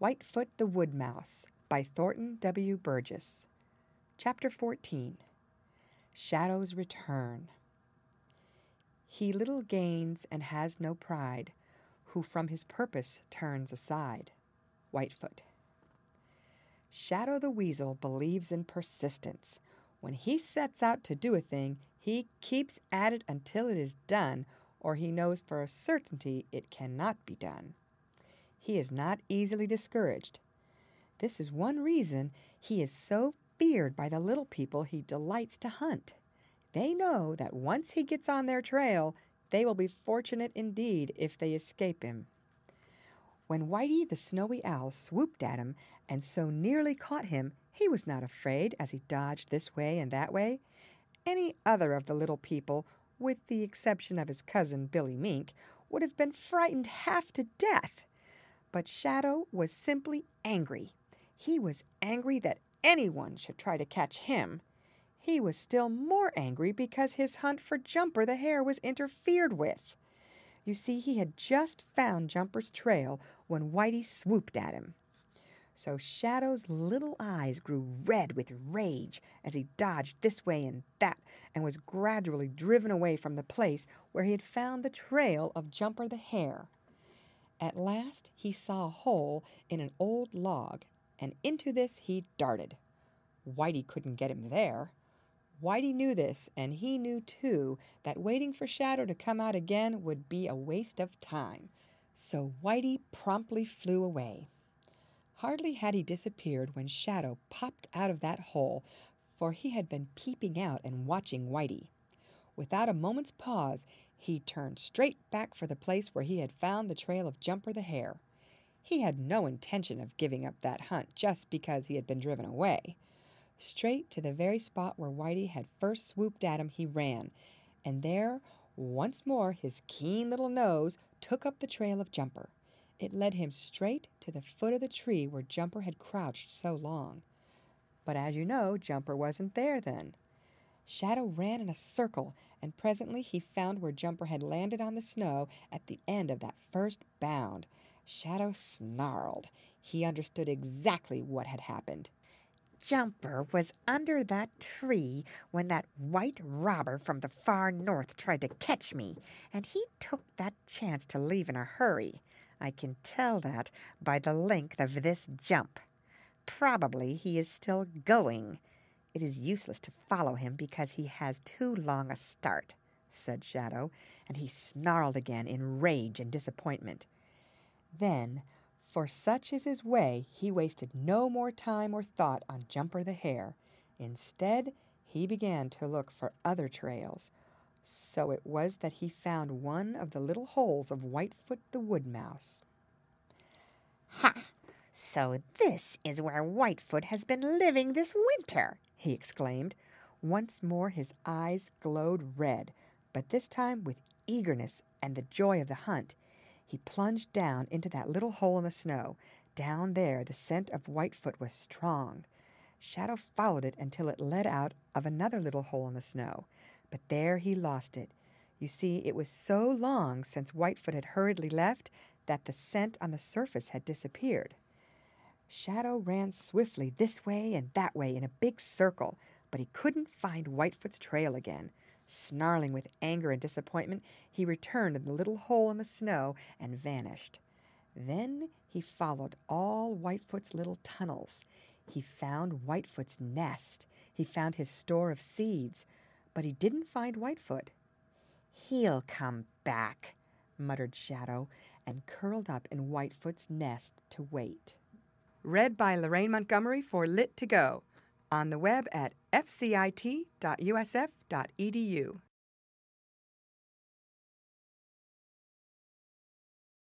Whitefoot the Woodmouse by Thornton W. Burgess. Chapter 14. Shadow's Return. He little gains and has no pride, who from his purpose turns aside. Whitefoot. Shadow the Weasel believes in persistence. When he sets out to do a thing, he keeps at it until it is done, or he knows for a certainty it cannot be done. He is not easily discouraged. This is one reason he is so feared by the little people he delights to hunt. They know that once he gets on their trail, they will be fortunate indeed if they escape him. When Whitey the Snowy Owl swooped at him and so nearly caught him, he was not afraid as he dodged this way and that way. Any other of the little people, with the exception of his cousin Billy Mink, would have been frightened half to death. But Shadow was simply angry. He was angry that anyone should try to catch him. He was still more angry because his hunt for Jumper the Hare was interfered with. You see, he had just found Jumper's trail when Whitey swooped at him. So Shadow's little eyes grew red with rage as he dodged this way and that and was gradually driven away from the place where he had found the trail of Jumper the Hare. At last he saw a hole in an old log, and into this he darted. Whitey couldn't get him there. Whitey knew this, and he knew, too, that waiting for Shadow to come out again would be a waste of time. So Whitey promptly flew away. Hardly had he disappeared when Shadow popped out of that hole, for he had been peeping out and watching Whitey. Without a moment's pause, he turned straight back for the place where he had found the trail of Jumper the Hare. He had no intention of giving up that hunt just because he had been driven away. Straight to the very spot where Whitey had first swooped at him he ran, and there, once more, his keen little nose took up the trail of Jumper. It led him straight to the foot of the tree where Jumper had crouched so long. But as you know, Jumper wasn't there then. Shadow ran in a circle, and presently he found where Jumper had landed on the snow at the end of that first bound. Shadow snarled. He understood exactly what had happened. Jumper was under that tree when that white robber from the far north tried to catch me, and he took that chance to leave in a hurry. I can tell that by the length of this jump. Probably he is still going. It is useless to follow him because he has too long a start, said Shadow, and he snarled again in rage and disappointment. Then, for such is his way, he wasted no more time or thought on Jumper the Hare. Instead, he began to look for other trails. So it was that he found one of the little holes of Whitefoot the Woodmouse. Ha! So this is where Whitefoot has been living this winter, he exclaimed. Once more his eyes glowed red, but this time with eagerness and the joy of the hunt. He plunged down into that little hole in the snow. Down there the scent of Whitefoot was strong. Shadow followed it until it led out of another little hole in the snow, but there he lost it. You see, it was so long since Whitefoot had hurriedly left that the scent on the surface had disappeared. Shadow ran swiftly this way and that way in a big circle, but he couldn't find Whitefoot's trail again. Snarling with anger and disappointment, he returned to the little hole in the snow and vanished. Then he followed all Whitefoot's little tunnels. He found Whitefoot's nest. He found his store of seeds, but he didn't find Whitefoot. He'll come back, muttered Shadow, and curled up in Whitefoot's nest to wait. Read by Lorraine Montgomery for Lit2Go, on the web at fcit.usf.edu.